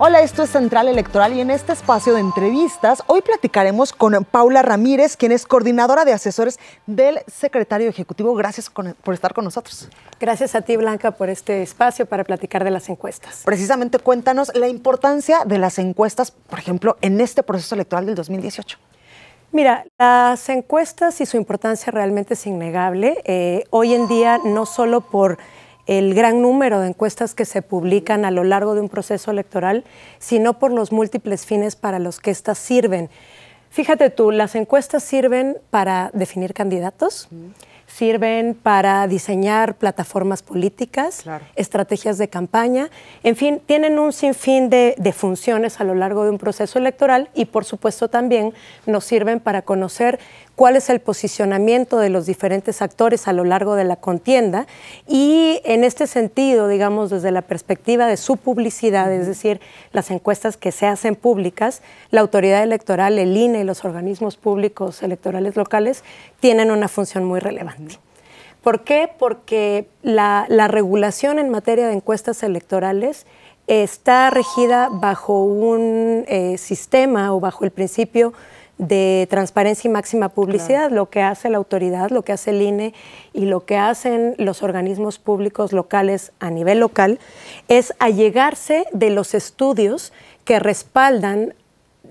Hola, esto es Central Electoral y en este espacio de entrevistas hoy platicaremos con Paula Ramírez, quien es coordinadora de asesores del secretario ejecutivo. Gracias por estar con nosotros. Gracias a ti, Blanca, por este espacio para platicar de las encuestas. Precisamente, cuéntanos la importancia de las encuestas, por ejemplo, en este proceso electoral del 2018. Mira, las encuestas y su importancia realmente es innegable. Hoy en día, no solo por el gran número de encuestas que se publican a lo largo de un proceso electoral, sino por los múltiples fines para los que éstas sirven. Fíjate tú, las encuestas sirven para definir candidatos, sirven para diseñar plataformas políticas, estrategias de campaña, en fin, tienen un sinfín de funciones a lo largo de un proceso electoral y, por supuesto, también nos sirven para conocer cuál es el posicionamiento de los diferentes actores a lo largo de la contienda y, en este sentido, digamos, desde la perspectiva de su publicidad, es decir, las encuestas que se hacen públicas, la autoridad electoral, el INE y los organismos públicos electorales locales tienen una función muy relevante. ¿Por qué? Porque la regulación en materia de encuestas electorales está regida bajo un sistema o bajo el principio de transparencia y máxima publicidad. Lo que hace la autoridad, lo que hace el INE y lo que hacen los organismos públicos locales a nivel local es allegarse de los estudios que respaldan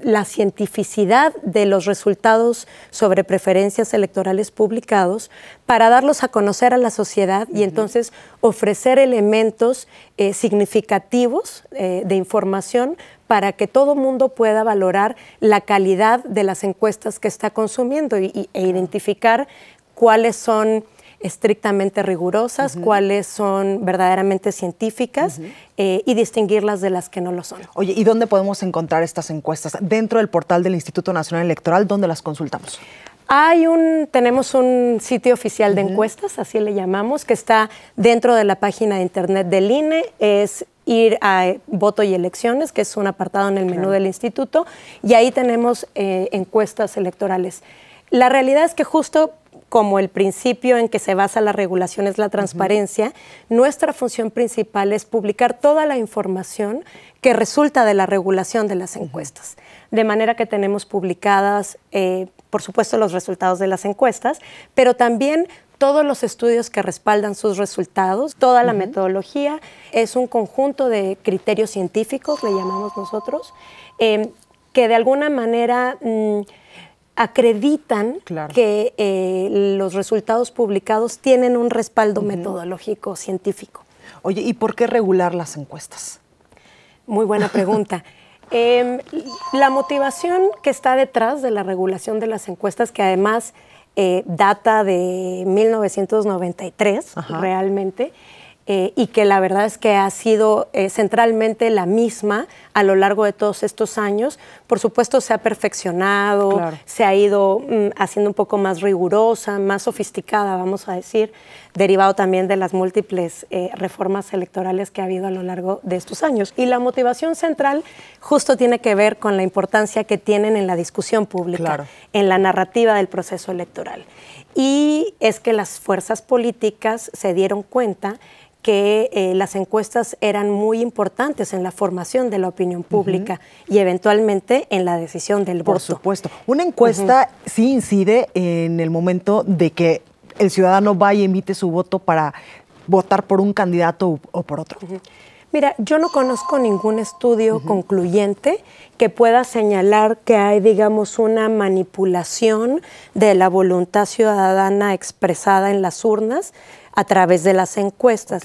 la cientificidad de los resultados sobre preferencias electorales publicados para darlos a conocer a la sociedad y entonces ofrecer elementos significativos de información para que todo mundo pueda valorar la calidad de las encuestas que está consumiendo e identificar cuáles son estrictamente rigurosas, cuáles son verdaderamente científicas y distinguirlas de las que no lo son. Oye, ¿y dónde podemos encontrar estas encuestas? Dentro del portal del Instituto Nacional Electoral, ¿dónde las consultamos? Tenemos un sitio oficial de encuestas, así le llamamos, que está dentro de la página de internet del INE, es ir a Voto y Elecciones, que es un apartado en el menú del instituto, y ahí tenemos encuestas electorales. La realidad es que justo como el principio en que se basa la regulación es la transparencia, nuestra función principal es publicar toda la información que resulta de la regulación de las encuestas. De manera que tenemos publicadas, por supuesto, los resultados de las encuestas, pero también todos los estudios que respaldan sus resultados, toda la metodología, es un conjunto de criterios científicos, le llamamos nosotros, que de alguna manera acreditan que los resultados publicados tienen un respaldo metodológico científico. Oye, ¿y por qué regular las encuestas? Muy buena pregunta. La motivación que está detrás de la regulación de las encuestas, que además data de 1993 realmente, y que la verdad es que ha sido centralmente la misma a lo largo de todos estos años. Por supuesto, se ha perfeccionado, se ha ido haciendo un poco más rigurosa, más sofisticada, vamos a decir, derivado también de las múltiples reformas electorales que ha habido a lo largo de estos años. Y la motivación central justo tiene que ver con la importancia que tienen en la discusión pública, en la narrativa del proceso electoral. Y es que las fuerzas políticas se dieron cuenta que las encuestas eran muy importantes en la formación de la opinión pública y eventualmente en la decisión del voto. Por supuesto. Una encuesta sí incide en el momento de que el ciudadano vaya y emite su voto para votar por un candidato o por otro. Mira, yo no conozco ningún estudio concluyente que pueda señalar que hay, digamos, una manipulación de la voluntad ciudadana expresada en las urnas a través de las encuestas.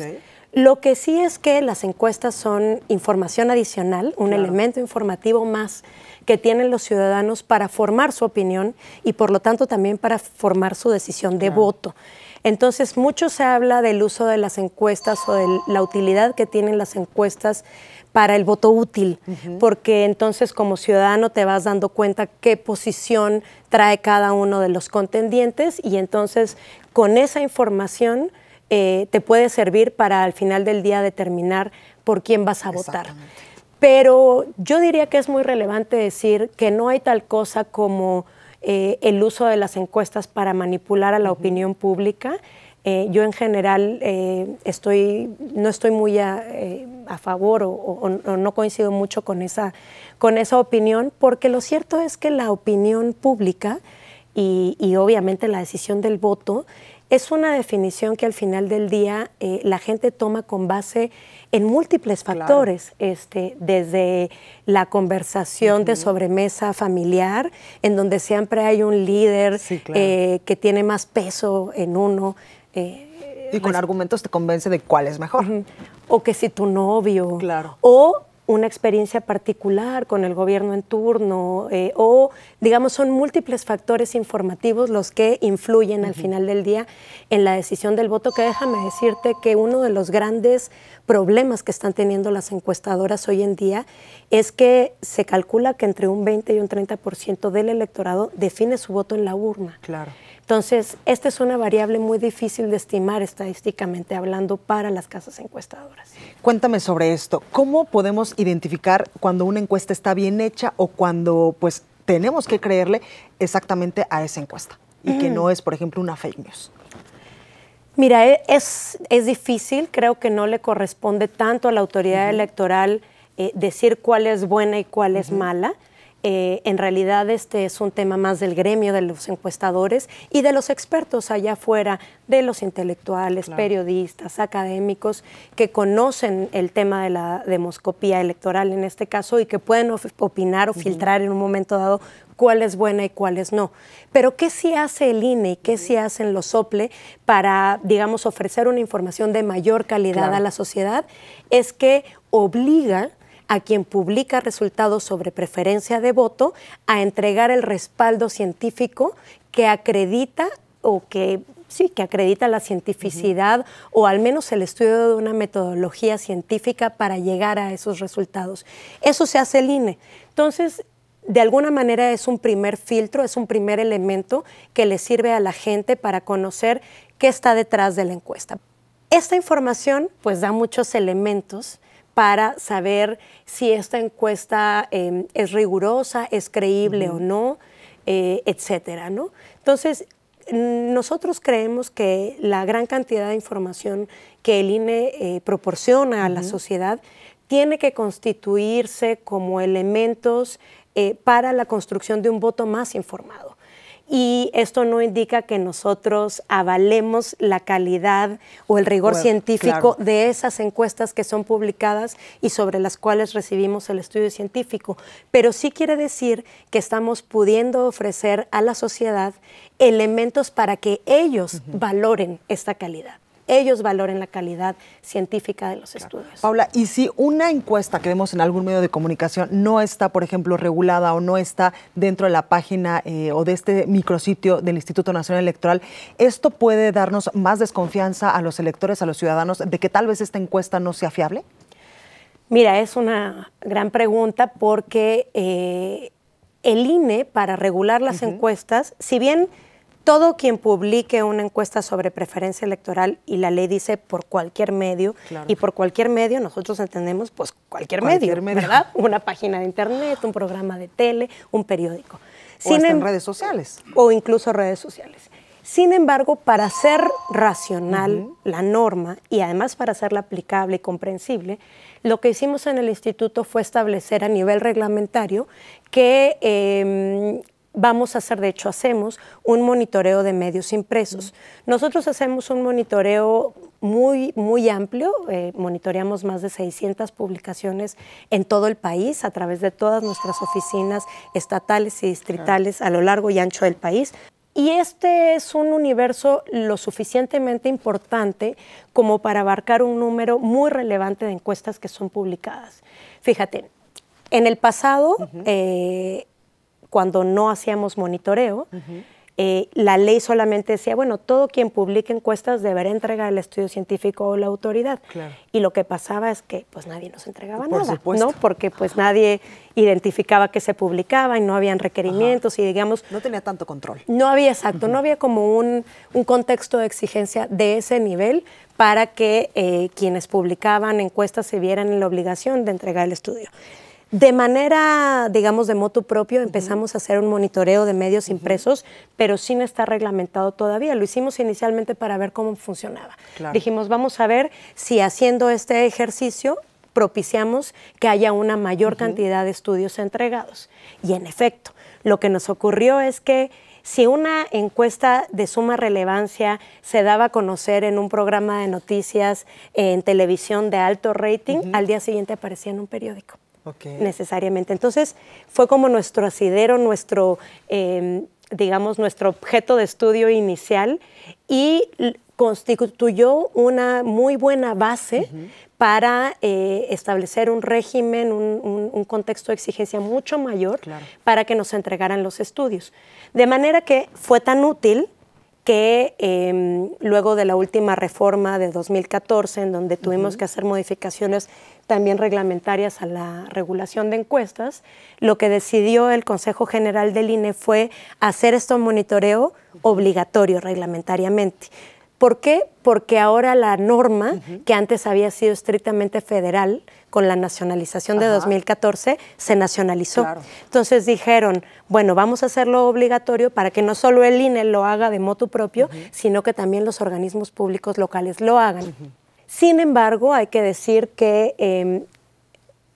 Lo que sí es que las encuestas son información adicional, un elemento informativo más que tienen los ciudadanos para formar su opinión y por lo tanto también para formar su decisión de voto. Entonces, mucho se habla del uso de las encuestas o de la utilidad que tienen las encuestas para el voto útil, porque entonces como ciudadano te vas dando cuenta qué posición trae cada uno de los contendientes y entonces con esa información te puede servir para al final del día determinar por quién vas a votar. Pero yo diría que es muy relevante decir que no hay tal cosa como el uso de las encuestas para manipular a la opinión pública. Yo en general no estoy muy a favor o no coincido mucho con esa opinión, porque lo cierto es que la opinión pública y obviamente la decisión del voto es una definición que al final del día la gente toma con base en múltiples factores, desde la conversación de sobremesa familiar, en donde siempre hay un líder que tiene más peso en uno. Y con argumentos te convence de cuál es mejor. O que si tu novio, o una experiencia particular con el gobierno en turno, o digamos son múltiples factores informativos los que influyen al final del día en la decisión del voto, que déjame decirte que uno de los grandes problemas que están teniendo las encuestadoras hoy en día es que se calcula que entre un 20 y un 30% del electorado define su voto en la urna. Claro. Entonces, esta es una variable muy difícil de estimar estadísticamente hablando para las casas encuestadoras. Cuéntame sobre esto. ¿Cómo podemos identificar cuando una encuesta está bien hecha o cuando pues tenemos que creerle exactamente a esa encuesta y que no es, por ejemplo, una fake news? Mira, es difícil, creo que no le corresponde tanto a la autoridad electoral decir cuál es buena y cuál es mala. En realidad este es un tema más del gremio de los encuestadores y de los expertos allá afuera, de los intelectuales, periodistas, académicos, que conocen el tema de la demoscopía electoral en este caso y que pueden opinar o filtrar en un momento dado cuál es buena y cuál es no. Pero ¿qué sí hace el INE y qué sí hacen los OPLE para, digamos, ofrecer una información de mayor calidad a la sociedad? Es que obliga a quien publica resultados sobre preferencia de voto a entregar el respaldo científico que acredita que acredita la cientificidad o al menos el estudio de una metodología científica para llegar a esos resultados. Eso se hace el INE. Entonces, de alguna manera es un primer filtro, es un primer elemento que le sirve a la gente para conocer qué está detrás de la encuesta. Esta información pues da muchos elementos para saber si esta encuesta es rigurosa, es creíble o no, etcétera, ¿no? Entonces, nosotros creemos que la gran cantidad de información que el INE proporciona a la sociedad tiene que constituirse como elementos para la construcción de un voto más informado. Y esto no indica que nosotros avalemos la calidad o el rigor científico de esas encuestas que son publicadas y sobre las cuales recibimos el estudio científico, pero sí quiere decir que estamos pudiendo ofrecer a la sociedad elementos para que ellos valoren esta calidad. Ellos valoren la calidad científica de los estudios. Paula, y si una encuesta que vemos en algún medio de comunicación no está, por ejemplo, regulada o no está dentro de la página o de este micrositio del Instituto Nacional Electoral, ¿esto puede darnos más desconfianza a los electores, a los ciudadanos, de que tal vez esta encuesta no sea fiable? Mira, es una gran pregunta porque el INE, para regular las encuestas, si bien todo quien publique una encuesta sobre preferencia electoral y la ley dice por cualquier medio, y por cualquier medio nosotros entendemos pues cualquier medio, ¿verdad? Una página de internet, un programa de tele, un periódico. O hasta en redes sociales. O incluso redes sociales. Sin embargo, para hacer racional la norma y además para hacerla aplicable y comprensible, lo que hicimos en el instituto fue establecer a nivel reglamentario que vamos a hacer, de hecho hacemos, un monitoreo de medios impresos. Nosotros hacemos un monitoreo muy amplio, monitoreamos más de 600 publicaciones en todo el país a través de todas nuestras oficinas estatales y distritales a lo largo y ancho del país. Y este es un universo lo suficientemente importante como para abarcar un número muy relevante de encuestas que son publicadas. Fíjate, en el pasado, cuando no hacíamos monitoreo, la ley solamente decía, bueno, todo quien publique encuestas deberá entregar el estudio científico o la autoridad. Y lo que pasaba es que pues nadie nos entregaba nada, ¿no? Porque pues nadie identificaba que se publicaba y no habían requerimientos y digamos... No tenía tanto control. No había, exacto, no había como un contexto de exigencia de ese nivel para que quienes publicaban encuestas se vieran en la obligación de entregar el estudio. De manera, digamos, de motu propio, empezamos a hacer un monitoreo de medios impresos, pero sin estar reglamentado todavía. Lo hicimos inicialmente para ver cómo funcionaba. Dijimos, vamos a ver si haciendo este ejercicio propiciamos que haya una mayor cantidad de estudios entregados. Y en efecto, lo que nos ocurrió es que si una encuesta de suma relevancia se daba a conocer en un programa de noticias en televisión de alto rating, al día siguiente aparecía en un periódico. Necesariamente. Entonces, fue como nuestro asidero, digamos, nuestro objeto de estudio inicial y constituyó una muy buena base para establecer un régimen, un contexto de exigencia mucho mayor para que nos entregaran los estudios. De manera que fue tan útil que luego de la última reforma de 2014, en donde tuvimos que hacer modificaciones también reglamentarias a la regulación de encuestas, lo que decidió el Consejo General del INE fue hacer este monitoreo obligatorio reglamentariamente. ¿Por qué? Porque ahora la norma, que antes había sido estrictamente federal, con la nacionalización de 2014, se nacionalizó. Entonces dijeron, bueno, vamos a hacerlo obligatorio para que no solo el INE lo haga de motu propio, sino que también los organismos públicos locales lo hagan. Sin embargo, hay que decir que,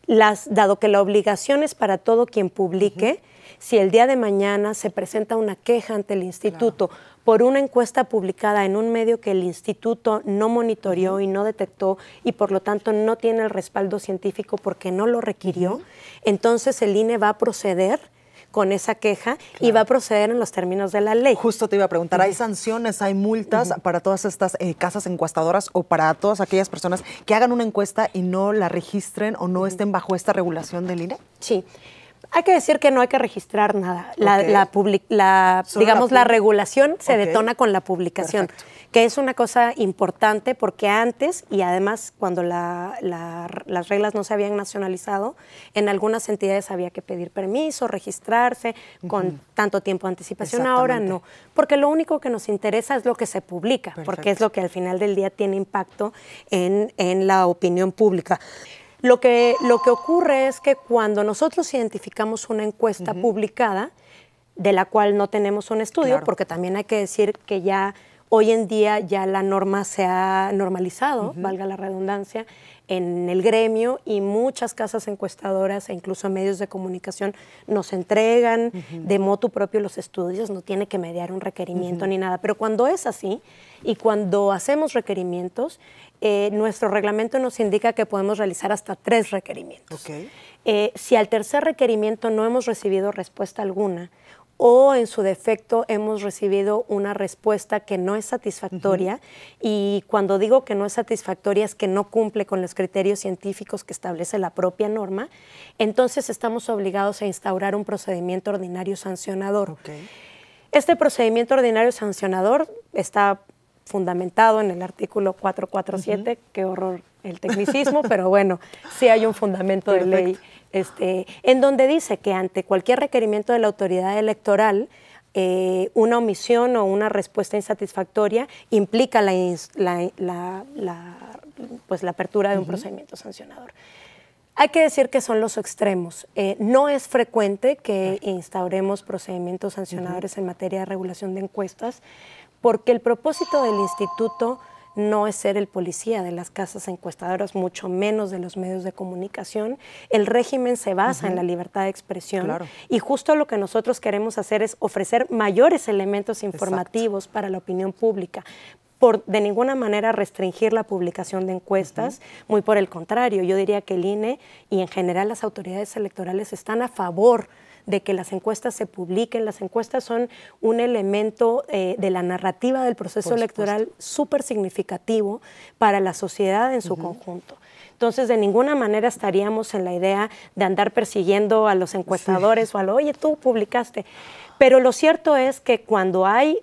dado que la obligación es para todo quien publique, si el día de mañana se presenta una queja ante el instituto por una encuesta publicada en un medio que el instituto no monitoreó y no detectó y por lo tanto no tiene el respaldo científico porque no lo requirió, entonces el INE va a proceder con esa queja y va a proceder en los términos de la ley. Justo te iba a preguntar, ¿hay sanciones, hay multas para todas estas casas encuestadoras o para todas aquellas personas que hagan una encuesta y no la registren o no estén bajo esta regulación del INE? Sí. Hay que decir que no hay que registrar nada. Digamos, la regulación se detona con la publicación, que es una cosa importante porque antes, y además cuando las reglas no se habían nacionalizado, en algunas entidades había que pedir permiso, registrarse con tanto tiempo de anticipación. Ahora no, porque lo único que nos interesa es lo que se publica, porque es lo que al final del día tiene impacto en la opinión pública. Lo que ocurre es que cuando nosotros identificamos una encuesta publicada, de la cual no tenemos un estudio, porque también hay que decir que ya hoy en día ya la norma se ha normalizado, valga la redundancia, en el gremio y muchas casas encuestadoras e incluso medios de comunicación nos entregan de motu propio los estudios, no tiene que mediar un requerimiento ni nada. Pero cuando es así y cuando hacemos requerimientos, nuestro reglamento nos indica que podemos realizar hasta 3 requerimientos. Si al tercer requerimiento no hemos recibido respuesta alguna o en su defecto hemos recibido una respuesta que no es satisfactoria, y cuando digo que no es satisfactoria es que no cumple con los criterios científicos que establece la propia norma, entonces estamos obligados a instaurar un procedimiento ordinario sancionador. Este procedimiento ordinario sancionador está fundamentado en el artículo 447, qué horror el tecnicismo, pero bueno, sí hay un fundamento de ley, en donde dice que ante cualquier requerimiento de la autoridad electoral, una omisión o una respuesta insatisfactoria implica la apertura de un procedimiento sancionador. Hay que decir que son los extremos. No es frecuente que instauremos procedimientos sancionadores en materia de regulación de encuestas, porque el propósito del instituto no es ser el policía de las casas encuestadoras, mucho menos de los medios de comunicación. El régimen se basa en la libertad de expresión y justo lo que nosotros queremos hacer es ofrecer mayores elementos informativos para la opinión pública. De ninguna manera restringir la publicación de encuestas, muy por el contrario, yo diría que el INE y en general las autoridades electorales están a favor de que las encuestas se publiquen. Las encuestas son un elemento de la narrativa del proceso electoral súper significativo para la sociedad en su conjunto. Entonces, de ninguna manera estaríamos en la idea de andar persiguiendo a los encuestadores o a lo, oye, tú publicaste. Pero lo cierto es que cuando hay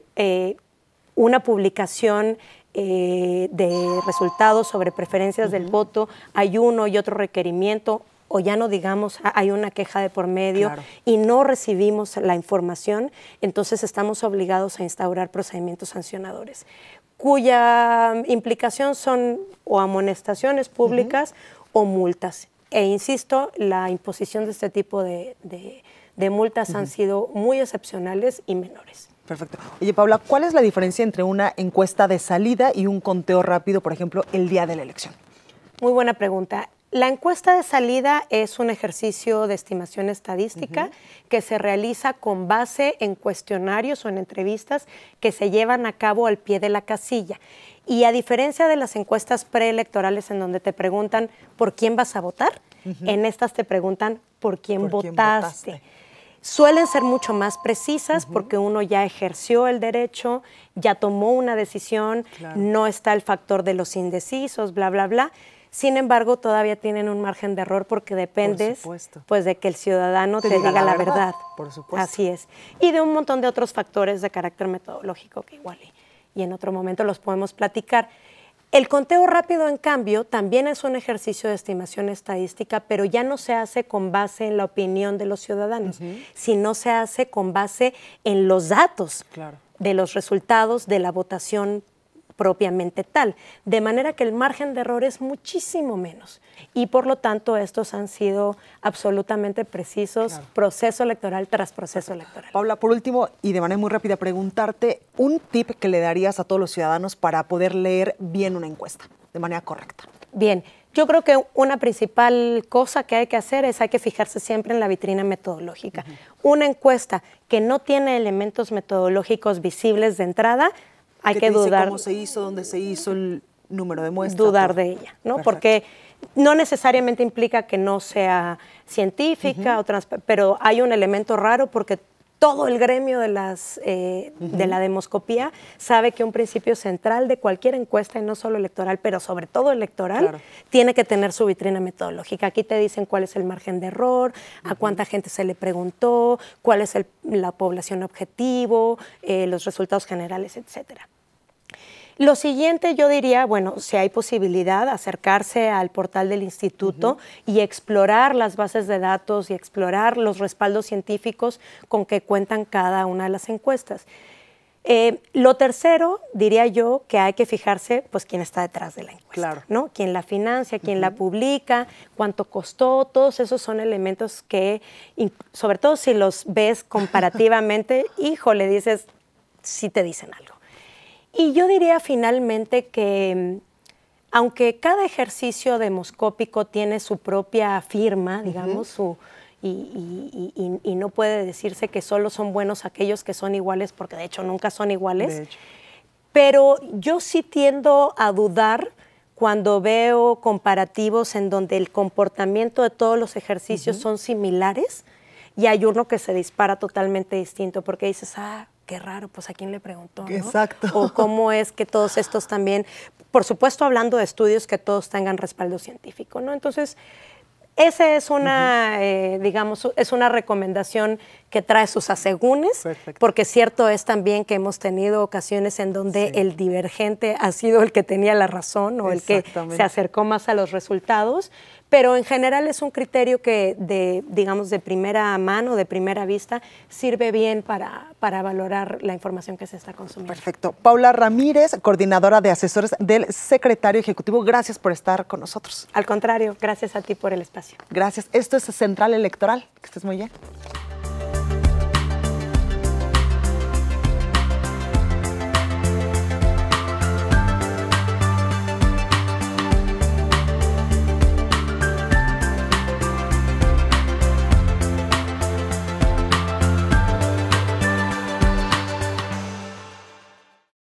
una publicación de resultados sobre preferencias del voto, hay uno y otro requerimiento, o ya no digamos, hay una queja de por medio y no recibimos la información, entonces estamos obligados a instaurar procedimientos sancionadores, cuya implicación son o amonestaciones públicas o multas. E insisto, la imposición de este tipo de multas han sido muy excepcionales y menores. Perfecto. Oye, Paula, ¿cuál es la diferencia entre una encuesta de salida y un conteo rápido, por ejemplo, el día de la elección? Muy buena pregunta. La encuesta de salida es un ejercicio de estimación estadística que se realiza con base en cuestionarios o en entrevistas que se llevan a cabo al pie de la casilla. Y a diferencia de las encuestas preelectorales en donde te preguntan por quién vas a votar, en estas te preguntan por quién votaste. Suelen ser mucho más precisas porque uno ya ejerció el derecho, ya tomó una decisión, no está el factor de los indecisos, bla, bla, bla. Sin embargo, todavía tienen un margen de error porque dependes pues, de que el ciudadano te diga la verdad. Por supuesto. Así es. Y de un montón de otros factores de carácter metodológico que igual y en otro momento los podemos platicar. El conteo rápido, en cambio, también es un ejercicio de estimación estadística, pero ya no se hace con base en la opinión de los ciudadanos, sino se hace con base en los datos de los resultados de la votación propiamente tal, de manera que el margen de error es muchísimo menos y por lo tanto estos han sido absolutamente precisos proceso electoral tras proceso electoral. Paula, por último y de manera muy rápida, preguntarte un tip que le darías a todos los ciudadanos para poder leer bien una encuesta de manera correcta. Bien, yo creo que una principal cosa que hay que hacer es hay que fijarse siempre en la vitrina metodológica. Una encuesta que no tiene elementos metodológicos visibles de entrada, hay que dudar. ¿Cómo se hizo? ¿Dónde se hizo? ¿El número de muestras? Dudar de ella, ¿no? Perfecto. Porque no necesariamente implica que no sea científica, pero hay un elemento raro porque todo el gremio de la demoscopía sabe que un principio central de cualquier encuesta, y no solo electoral, pero sobre todo electoral, tiene que tener su vitrina metodológica. Aquí te dicen cuál es el margen de error, a cuánta gente se le preguntó, cuál es la población objetivo, los resultados generales, etcétera. Lo siguiente yo diría, bueno, si hay posibilidad, acercarse al portal del instituto y explorar las bases de datos y explorar los respaldos científicos con que cuentan cada una de las encuestas. Lo tercero, diría yo, que hay que fijarse, pues, quién está detrás de la encuesta, ¿no? Quién la financia, quién la publica, cuánto costó, todos esos son elementos que, sobre todo si los ves comparativamente, híjole, dices, sí te dicen algo. Y yo diría finalmente que, aunque cada ejercicio demoscópico tiene su propia firma, digamos, y no puede decirse que solo son buenos aquellos que son iguales, porque de hecho nunca son iguales, pero yo sí tiendo a dudar cuando veo comparativos en donde el comportamiento de todos los ejercicios son similares y hay uno que se dispara totalmente distinto, porque dices, qué raro, pues a quién le preguntó, ¿no? Exacto. O cómo es que todos estos también, por supuesto hablando de estudios que todos tengan respaldo científico, ¿no? Entonces, esa es una, digamos, es una recomendación que trae sus asegúnes, porque cierto es también que hemos tenido ocasiones en donde el divergente ha sido el que tenía la razón o el que se acercó más a los resultados, pero en general es un criterio que, digamos, de primera mano, de primera vista, sirve bien para valorar la información que se está consumiendo. Perfecto. Paula Ramírez, coordinadora de asesores del secretario ejecutivo, gracias por estar con nosotros. Al contrario, gracias a ti por el espacio. Gracias. Esto es Central Electoral. Que estés muy bien.